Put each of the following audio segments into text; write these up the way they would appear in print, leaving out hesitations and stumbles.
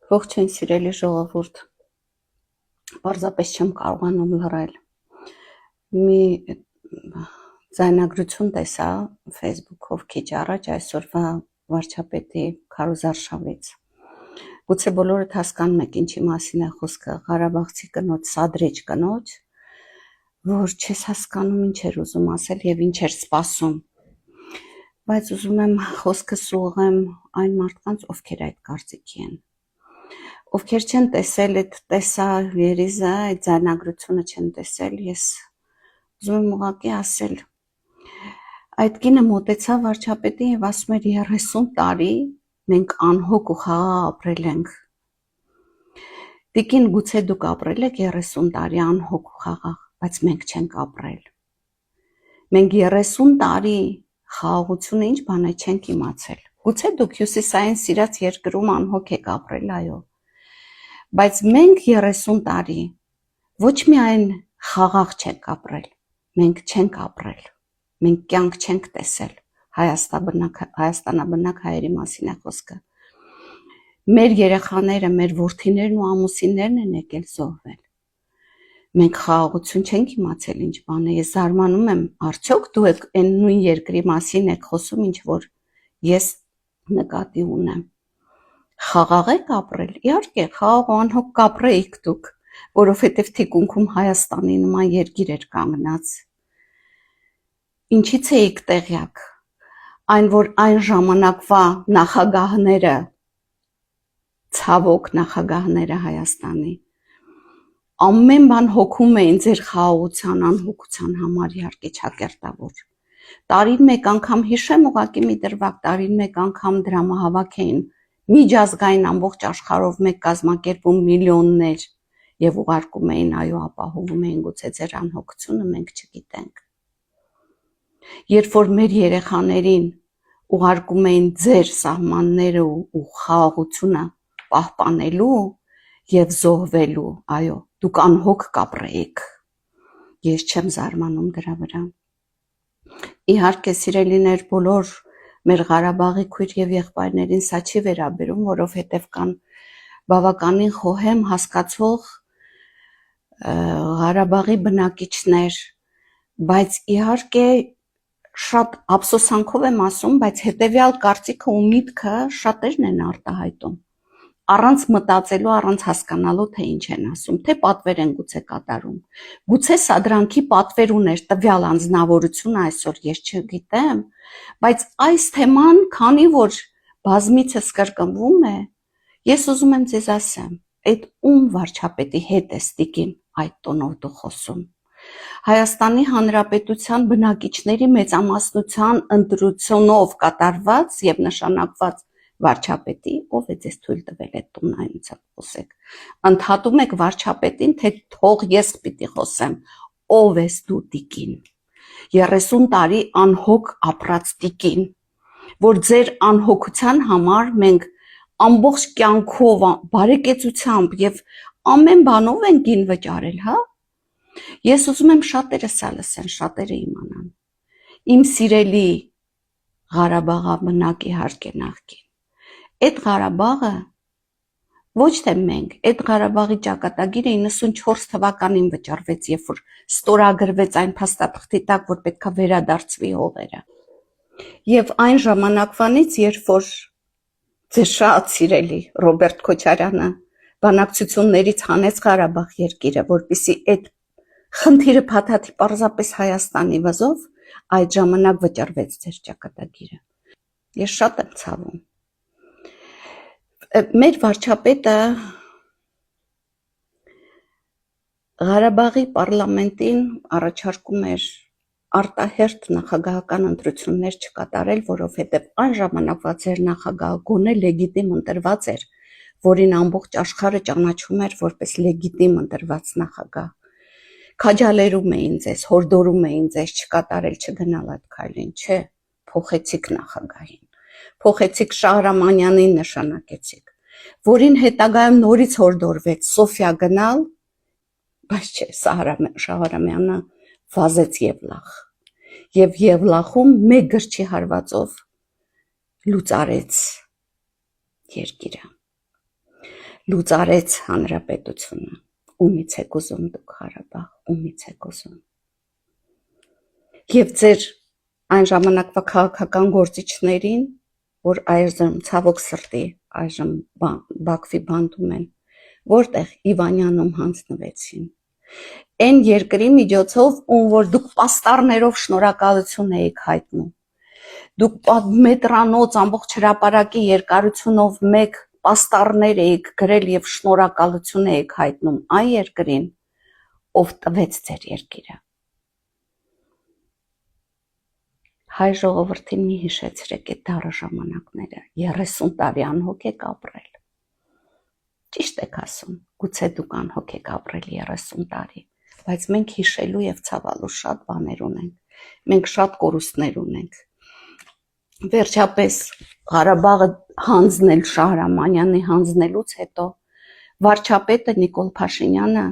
Ողջույն սիրելի ժողովուրդ, պարզապես չեմ կարողանում լռել։ Մի ձայնագրություն տեսա Facebook-ով քիչ առաջ այսօրվա վարչապետի քարոզարշավից։ Գուցե բոլորդ հասկանում եք ինչի մասին է խոսքը, Ղարաբաղցի կնոջ, սադրիչ կնոջ, որ չես հասկանում ինչ էր ուզում ասել եւ ինչ էր սպասում։ Բայց ուզում եմ խոսքս ուղղեմ այն մարդկանց, ովքեր այդ կարծիքի են։ Ովքեր չեն տեսել այդ տեսա երիզը, այդ ձայնագրությունը չեն տեսել, ես ուզում եմ ուղղակի ասել, այդ կինը մոտեցավ վարչապետին եւ ասում էր 30 տարի մենք անհոգ ու խաղաղ ապրել ենք։ Տիկին, գուցե դուք ապրել եք 30 տարի անհոգ ու խաղաղ, բայց մենք չենք ապրել։ Մենք 30 տարի խաղաղությունը ինչ բան է չենք իմացել։ Գուցե դուք հյուսիսային սիրած երկրում անհոգ եք ապրել, այո։ Բայց մենք 30 տարի ոչ միայն խաղաղ չենք ապրել, մենք չենք ապրել, մենք կյանք չենք տեսել, Հայաստանաբնակ հայերի մասին է խոսքը։ Մեր երեխաները, մեր որդիներն ու ամուսիններն են եկել զոհվել։ Մենք խաղաղություն չենք իմացել ինչ բան է, ես զարմանում եմ, արդյոք դու եք այն նույն երկրի մասին եք խոսում, ինչ որ ես նկատի ունեմ։ Խաղաղ եք ապրել, իհարկե, խաղաղ ու անհոգ կապրեիք դուք, որովհետև թիկունքում Հայաստանի նման երկիր էր կանգնած։ Ինչից էիք տեղյակ, այն որ այն ժամանակվա նախագահները, ցավոք նախագահները Հայաստանի, ամեն բան հոգում էին ձեր խաղաղության, անհոգության համար, իհարկե չակերտավոր։ Տարին մեկ անգամ հիշեմ ուղղակի մի դրվագ, տարին մեկ անգամ դրամահավաք էին միջազգային ամբողջ աշխարհով մեկ կազմակերպում միլիոններ եւ ուղարկում էին, այո, ապահովում էին գուցե ձեր անհոգությունը, մենք չգիտենք։ Երբ որ մեր երեխաներին ուղարկում էին ձեր սահմանները ու խաղաղությունը պահպանելու եւ զոհվելու, այո, դուք անհոգ կապրեիք։ Ես չեմ զարմանում դրա վրա։ Իհարկե, սիրելիներ, բոլոր մեր Ղարաբաղի քույր եւ եղբայրներին սա չի վերաբերում, որովհետեւ կան բավականին խոհեմ հասկացող Ղարաբաղի բնակիչներ, բայց իհարկե շատ ափսոսանքով եմ ասում, բայց հետեւյալ կարծիքը ու միտքը շատերն են արտահայտում, առանց մտածելու, առանց հասկանալու, թե ինչ են ասում, թե պատվեր են գուցե կատարում, գուցե սա դրանքի պատվեր ուներ տվյալ անձնավորությունը, այսօր ես չգիտեմ, բայց այս թեման, քանի որ բազմիցս կրկնվում է, ես ուզում եմ ձեզ ասեմ, այդ ում վարչապետի հետ է տիկին այդ տոնով դու խոսում։ Հայաստանի Հանրապետության բնակիչների մեծամասնության ընտրությունով կատարված եւ նշանակված վարչապետի, ով է ձեզ թույլ տվել այդ տոնայնությամբ խոսեք։ Ընդհատում եք վարչապետին, թե թող ես պիտի խոսեմ, ով ես դու տիկին։ 30 տարի անհոգ ապրած տիկին, որ ձեր անհոգության համար մենք ամբողջ կյանքով բարեկեցությամբ եւ ամեն բանով են գին վճարել, հա։ Ես ուզում եմ շատերը սա լսեն, շատերը իմանան։ Իմ սիրելի Ղարաբաղաբնակ իհարկե նախկին։ Այդ Ղարաբաղը ոչ թե մենք, այդ Ղարաբաղի ճակատագիրը 94 թվականին վճարվեց, երբ որ ստորագրվեց այն փաստաթղթի տակ, որ պետքա վերադարձվի հողերը։ Եվ այն ժամանակվանից, երբ որ ձեր շատ սիրելի Ռոբերտ Քոչարյանը բանակցություններից հանեց Ղարաբաղ երկիրը, որպեսզի այդ խնդիրը փաթաթի պարզապես Հայաստանի վզով, այդ ժամանակ վճարվեց ձեր ճակատագիրը։ Ես շատ եմ ցավում։ Մեր վարչապետը Ղարաբաղի պարլամենտին առաջարկում էր արտահերթ նախագահական ընտրություններ չկատարել, որովհետև այն ժամանակվա ձեր նախագահը գոնե լեգիտիմ ընտրված էր, որին ամբողջ աշխարհը ճանաչում էր որպես լեգիտիմ ընտրված նախագահ։ Քաջալերում էին ձեզ, հորդորում էին ձեզ չկատարել, չգնալ այդ քայլին, չէ, փոխեցիք նախագահին, փոխեցիք Շահրամանյանին նշանակեցիք, որին հետագայում նորից հորդորվեց Սոֆիա գնալ, բայց չէ, Շահրամյանը վազեց Եվլախում մեկ գրչի հարվածով լուծարեց երկիրը։ լուծարեց հանրապետությունը։ Ումից եք ուզում դուք Ղարաբաղ, ումից եք ուզում։ Եվ ձեր այն ժամանակվա քաղաքական գործիչներին, որ այժմ ցավոք սրտի այժմ Բաքվի բանտում են, որտեղ Իվանյանում հանձնվեցին։ Այն երկրի միջոցով, ում որ դուք պաստառներով շնորհակալություն էիք հայտնում։ Դուք մետրանոց ամբողջ հրապարակի երկարությունով մեկ պաստառներ էիք գրել եւ շնորհակալություն էիք հայտնում այն երկրին, ով տվեց ձեր երկիրը։ Հայ ժողովրդին մի հիշեցրեք այդ դառը ժամանակները, 30 տարի անհոգ եք ապրել։ Ճիշտ եք ասում, գուցե դուք անհոգ եք ապրել 30 տարի, բայց մենք հիշելու եւ ցավալու շատ բաներ ունենք, մենք շատ կորուստներ ունենք։ Վերջապես Ղարաբաղը հանձնել Շահրամանյանի հանձնելուց հետո վարչապետը Նիկոլ Փաշինյանը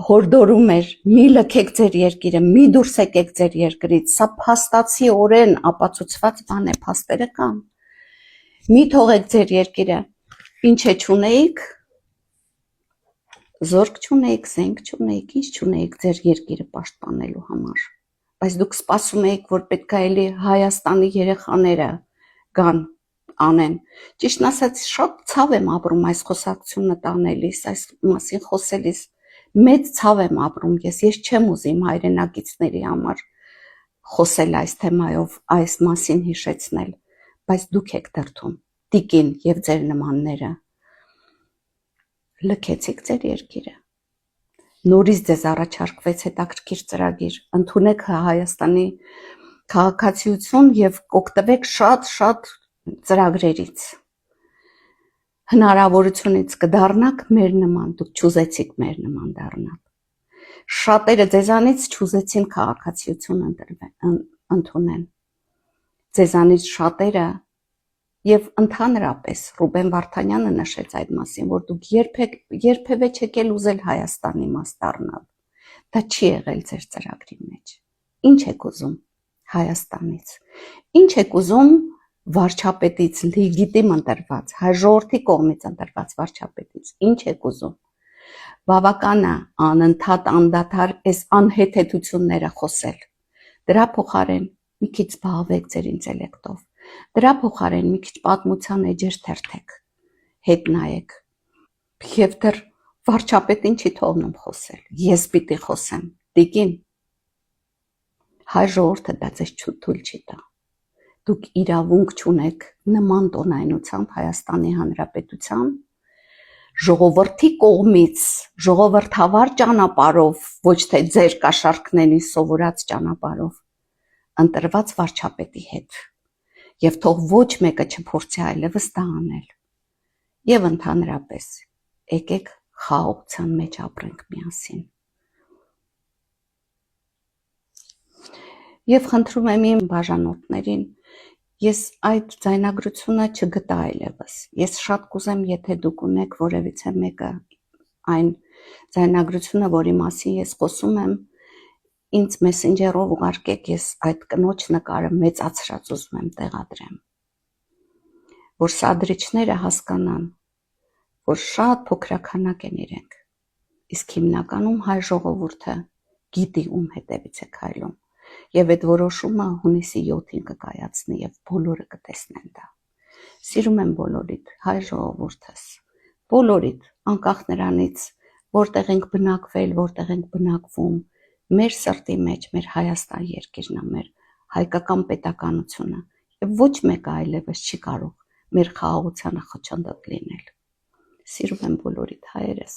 հորդորում էր՝ մի լքեք ձեր երկիրը, մի դուրս եկեք ձեր երկրից, սա փաստացիորեն ապացուցված բան է, փաստերը կան։ Մի թողեք ձեր երկիրը, ինչ է չունեիք, զորք չունեիք, զենք չունեիք, ինչ չունեիք ձեր երկիրը պաշտպանելու համար։ Բայց դուք սպասում եք, որ պետք է էլի Հայաստանի երեխաները գան անեն։ Ճիշտն ասած, շատ ցավ եմ ապրում այս խոսակցությունը տանելիս, այս մասին խոսելիս, մեծ ցավ եմ ապրում ես չեմ ուզի իմ հայրենակիցների համար խոսել այս թեմայով, այս մասին հիշեցնել, բայց դուք եք դրդում, տիկին եւ ձեր նմանները, լքեցիք ձեր երկիրը։ Նորից ձեզ առաջարկվեց հետաքրքիր ծրագիր, ընդունեք Հայաստանի քաղաքացիություն եւ կօգտվեք շատ ծրագրերից։ Հնարավորությունից կդառնաք մեր նման, դուք չուզեցիք մեր նման դառնալ։ Շատերը ձեզանից չուզեցին քաղաքացիություն ընդունեն։ Ձեզանից շատերը եւ ընդհանրապես Ռուբեն Վարդանյանը նշեց այդ մասին, որ դուք երբևէ չեք ուզել Հայաստանի մաս դառնալ։ Դա չի եղել ձեր ծրագրի մեջ։ Ինչ եք ուզում Հայաստանից։ Ինչ եք ուզում վարչապետից, լեգիտիմ ընտրված, հայ ժողովրդի կողմից ընտրված վարչապետից։ Ինչ եք ուզում։ Բավական է անընդհատ անդադար այս անհեթեթությունները խոսել։ Դրա փոխարեն մի քիչ զբաղվեք ձեր ինտելեկտով։ Դրա փոխարեն մի քիչ պատմության էջեր թերթեք, հետ նայեք։ Եվ դեռ վարչապետին չի թողնում խոսել։ Ես պիտի խոսեմ։ Տիկին, հայ ժողովուրդը դա ձեզ թույլ չի տա։ Դուք իրավունք չունեք նման տոնայնությամբ Հայաստանի Հանրապետության ժողովրդի կողմից, ժողովրդավար ճանապարհով, ոչ թե ձեր կաշառքների սովորած ճանապարհով, ընտրված վարչապետի հետ։ Եվ թող ոչ մեկը չփորձի այլևս դա անել։ Եվ ընդհանրապես, եկեք խաղաղության մեջ ապրենք միասին։ Եվ խնդրում եմ իմ բաժանորդներին, ես այդ ձայնագրությունը չգտա այլևս։ Ես շատ կուզեմ, եթե դուք ունեք որևիցե մեկը այն ձայնագրությունը, որի մասին ես խոսում եմ, ինձ մեսենջերով ուղարկեք, ես այդ կնոջ նկարը մեծացրած ուզում եմ տեղադրեմ, որ սադրիչները հասկանան, որ շատ փոքրաքանակ են իրենք, իսկ հիմնականում հայ ժողովուրդը գիտի ում հետևից է քայլում, եւ այդ որոշումը հունիսի 7-ին կկայացնի եւ բոլորը կտեսնեն դա։ Սիրում եմ բոլորիդ, հայ ժողովուրդս, բոլորիդ, անկախ նրանից, որտեղ ենք բնակվել, որտեղ ենք բնակվում, մեր սրտի մեջ մեր Հայաստան երկիրն է, մեր հայկական պետականությունը, եւ ոչ մեկը այլևս չի կարող մեր խաղաղությանը խոչընդոտ լինել։ Սիրում եմ բոլորիդ հայերս։